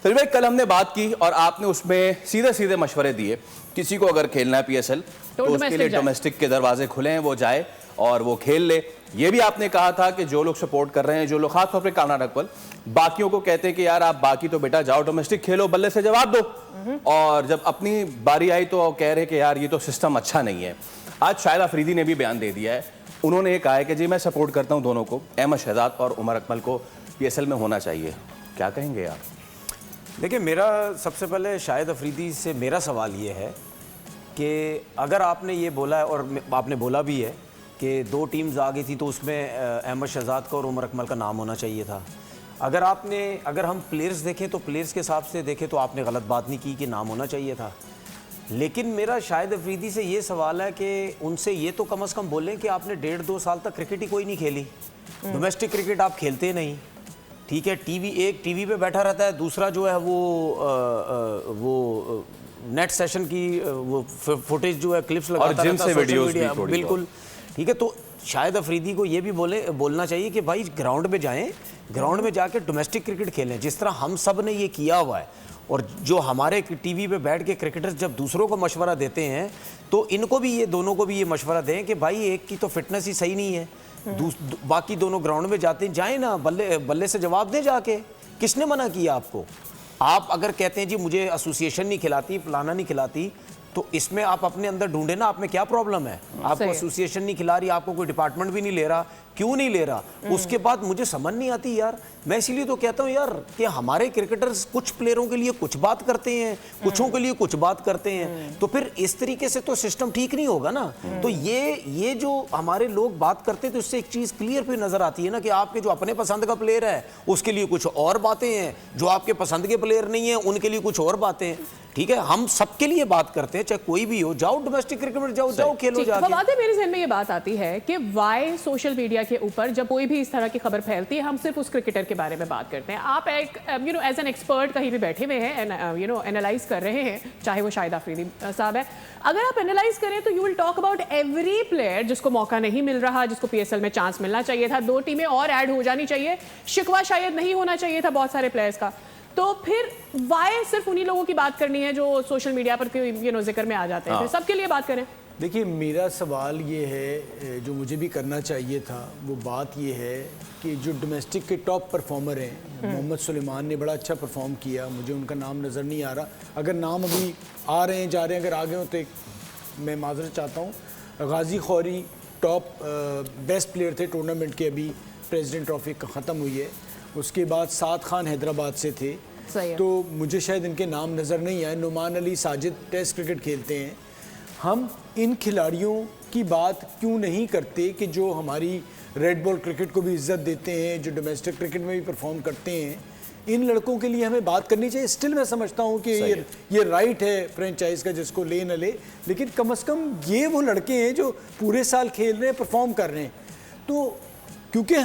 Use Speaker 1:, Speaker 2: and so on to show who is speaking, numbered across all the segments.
Speaker 1: फिर भी कल हमने बात की और आपने उसमें सीधे सीधे मशवरे दिए, किसी को अगर खेलना है पीएसएल तो उसके लिए डोमेस्टिक के दरवाजे खुले हैं, वो जाए और वो खेल ले। ये भी आपने कहा था कि जो लोग सपोर्ट कर रहे हैं, जो लोग खासतौर पर कर्नाटक पर, बाकियों को कहते हैं कि यार आप बाकी तो बेटा जाओ डोमेस्टिक खेलो, बल्ले से जवाब दो, और जब अपनी बारी आई तो कह रहे कि यार ये तो सिस्टम अच्छा नहीं है। आज शाहिद अफरीदी ने भी बयान दे दिया है, उन्होंने ये कहा है कि जी मैं सपोर्ट करता हूं दोनों को, अहमद शहजाद और उमर अकमल को पीएसएल में होना चाहिए। क्या कहेंगे यार?
Speaker 2: देखिए, मेरा सबसे पहले शाहिद अफरीदी से मेरा सवाल ये है कि अगर आपने ये बोला है और आपने बोला भी है कि 2 टीम्स आ गई थी तो उसमें अहमद शहजाद का और उमर अकमल का नाम होना चाहिए था। अगर हम प्लेयर्स देखें तो प्लेयर्स के हिसाब से देखें तो आपने गलत बात नहीं की कि नाम होना चाहिए था। लेकिन मेरा शाहिद अफरीदी से ये सवाल है कि उनसे ये तो कम से कम बोलें कि आपने 1.5-2 साल तक क्रिकेट ही कोई नहीं खेली, डोमेस्टिक क्रिकेट आप खेलते नहीं, ठीक है। टीवी पे बैठा रहता है, दूसरा जो है वो नेट सेशन की वो फुटेज जो है क्लिप्स लगाता रहता है, वीडियोस भी बिल्कुल ठीक है। तो शाहिद अफरीदी को ये भी बोलना चाहिए कि भाई ग्राउंड में जाएं, ग्राउंड में जाके डोमेस्टिक क्रिकेट खेलें, जिस तरह हम सब ने ये किया हुआ है। और जो हमारे टीवी पे बैठ के क्रिकेटर्स जब दूसरों को मशवरा देते हैं तो इनको भी ये दोनों को भी ये मशवरा दें कि भाई एक की तो फिटनेस ही सही नहीं है, बाकी दोनों ग्राउंड में जाते हैं, जाए ना, बल्ले से जवाब दें जाके। किसने मना किया आपको? आप अगर कहते हैं जी मुझे एसोसिएशन नहीं खिलाती, फलाना नहीं खिलाती, तो इसमें आप अपने अंदर ढूंढे ना, आप में क्या प्रॉब्लम है? आपको एसोसिएशन नहीं खिला रही, आपको कोई डिपार्टमेंट भी नहीं ले रहा, क्यों नहीं ले रहा? उसके बाद मुझे समझ नहीं आती यार। मैं इसीलिए तो कहता हूँ यार कि हमारे क्रिकेटर्स कुछ प्लेयरों के लिए कुछ बात करते हैं, कुछों के लिए कुछ बात करते हैं, तो फिर इस तरीके से तो सिस्टम ठीक नहीं होगा ना। तो ये जो हमारे लोग बात करते हैं तो इससे एक चीज क्लियर फिर नजर आती है ना कि आपके जो अपने पसंद का प्लेयर है उसके लिए कुछ और बातें हैं, जो आपके पसंद के प्लेयर नहीं है उनके लिए कुछ और बातें हैं, ठीक है। हम सबके लिए बात करते हैं, चाहे कोई भी हो, जाओ डोमेस्टिक क्रिकेट में जाओ खेलो जाके।
Speaker 3: मेरे ज़हन में ये बात आती है कि वाई सोशल मीडिया के ऊपर जब कोई भी इस तरह की खबर फैलती है हम सिर्फ उस क्रिकेटर के बारे में बात करते हैं। आप एक एज एन एक्सपर्ट कहीं भी बैठे हुए हैं, एनालाइज कर रहे हैं, चाहे वो शाहिद अफरीदी साहब है, अगर आप एनालाइज करें तो you will talk about every player जिसको मौका नहीं मिल रहा, जिसको पीएसएल में चांस मिलना चाहिए था, 2 टीमें और ऐड हो जानी चाहिए, शिकवा शायद नहीं होना चाहिए था बहुत सारे प्लेयर्स का। तो फिर वाई सिर्फ उन्हीं लोगों की बात करनी है जो सोशल मीडिया पर जिक्र में आ जाते हैं, सबके लिए बात करें।
Speaker 4: देखिए, मेरा सवाल ये है जो मुझे भी करना चाहिए था, वो बात ये है कि जो डोमेस्टिक के टॉप परफॉर्मर हैं, मोहम्मद सुलेमान ने बड़ा अच्छा परफॉर्म किया, मुझे उनका नाम नज़र नहीं आ रहा, अगर नाम अभी आ रहे हैं जा रहे हैं, अगर आ गए हो तो मैं माजरत चाहता हूँ। गाजी खौरी टॉप बेस्ट प्लेयर थे टूर्नामेंट के, अभी प्रेसिडेंट ट्रॉफी ख़त्म हुई है। उसके बाद साद खान हैदराबाद से थे, तो मुझे शायद इनके नाम नज़र नहीं आए। नुमान अली साजिद टेस्ट क्रिकेट खेलते हैं। हम इन खिलाड़ियों की बात क्यों नहीं करते कि जो हमारी रेड बॉल क्रिकेट को भी इज्जत देते हैं, जो डोमेस्टिक क्रिकेट में भी परफॉर्म करते हैं? इन लड़कों के लिए हमें बात करनी चाहिए। स्टिल मैं समझता हूँ कि ये राइट है फ्रेंचाइज का, जिसको ले न ले, लेकिन कम से कम ये वो लड़के हैं जो पूरे साल खेल रहे हैं, परफॉर्म कर रहे हैं। तो क्योंकि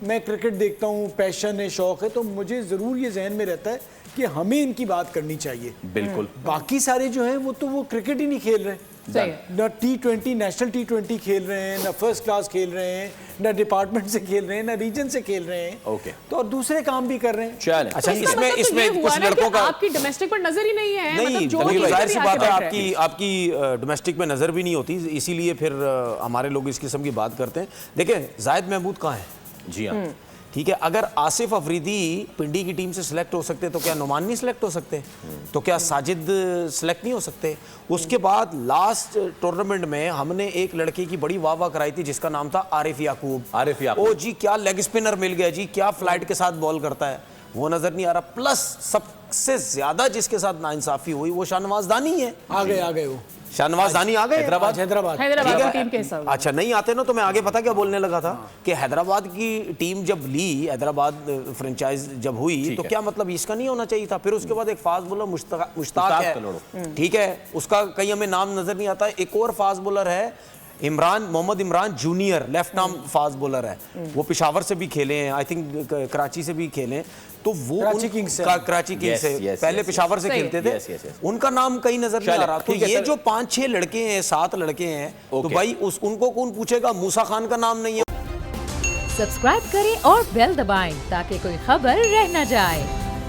Speaker 4: मैं क्रिकेट देखता हूँ, पैशन है, शौक़ है, तो मुझे ज़रूर ये जहन में रहता है कि हमें इनकी बात करनी चाहिए।
Speaker 1: बिल्कुल।
Speaker 4: बाकी सारे जो हैं वो क्रिकेट ही नहीं खेल रहे, ना T20 नेशनल T20 खेल रहे हैं, ना फर्स्ट क्लास खेल रहे हैं, ना डिपार्टमेंट से खेल रहे हैं, ना रीजन से खेल रहे हैं।
Speaker 1: ओके।
Speaker 4: तो और दूसरे काम भी कर रहे हैं।
Speaker 1: चल
Speaker 2: अच्छा, इसमें कुछ लड़कों का
Speaker 3: आपकी डोमेस्टिक पर नजर ही नहीं है,
Speaker 2: नहीं, जाहिर सी बात है आपकी डोमेस्टिक में नजर भी नहीं होती, इसीलिए फिर हमारे लोग इस किस्म की बात करते हैं। देखिए, जाहिद महमूद कहाँ है? जी हाँ, ठीक है। अगर आसिफ अफरीदी पिंडी की टीम से सिलेक्ट हो सकते तो क्या नुमान नहीं सिलेक्ट हो सकते? तो क्या साजिद सिलेक्ट नहीं हो सकते? उसके बाद लास्ट टूर्नामेंट में हमने एक लड़के की बड़ी वाह कराई थी जिसका नाम था आरिफ याकूब। ओ जी, क्या लेग स्पिनर मिल गया जी, क्या फ्लाइट के साथ बॉल करता है, वो नजर नहीं आ रहा। प्लस सबसे ज्यादा जिसके साथ नाइंसाफी हुई वो शाहनवाज दानी है।
Speaker 4: आ गए वो
Speaker 2: शाहनवाज दानी आ गए
Speaker 4: हैदराबाद
Speaker 3: टीम के हिसाब।
Speaker 2: अच्छा, नहीं आते ना तो मैं आगे पता क्या बोलने लगा था कि हैदराबाद की टीम जब ली, हैदराबाद फ्रेंचाइज जब हुई तो क्या मतलब इसका नहीं होना चाहिए था? फिर उसके बाद एक फास्ट बॉलर मुश्ताक है, ठीक है, उसका कहीं हमें नाम नजर नहीं आता। एक और फास्ट बॉलर है Mohammad Imran junior, left arm fast bowler है, वो पेशावर से भी खेले हैं, आई थिंक कराची से भी खेले हैं, तो वो कराची किंग्स से पहले पेशावर से खेलते थे, उनका नाम कहीं नजर नहीं आ रहा। तो ये जो 5-6 लड़के हैं, 7 लड़के हैं, तो भाई उनको कौन पूछेगा? मूसा खान का नाम नहीं है।
Speaker 5: सब्सक्राइब करें और बेल दबाएं ताकि कोई खबर रह न जाए।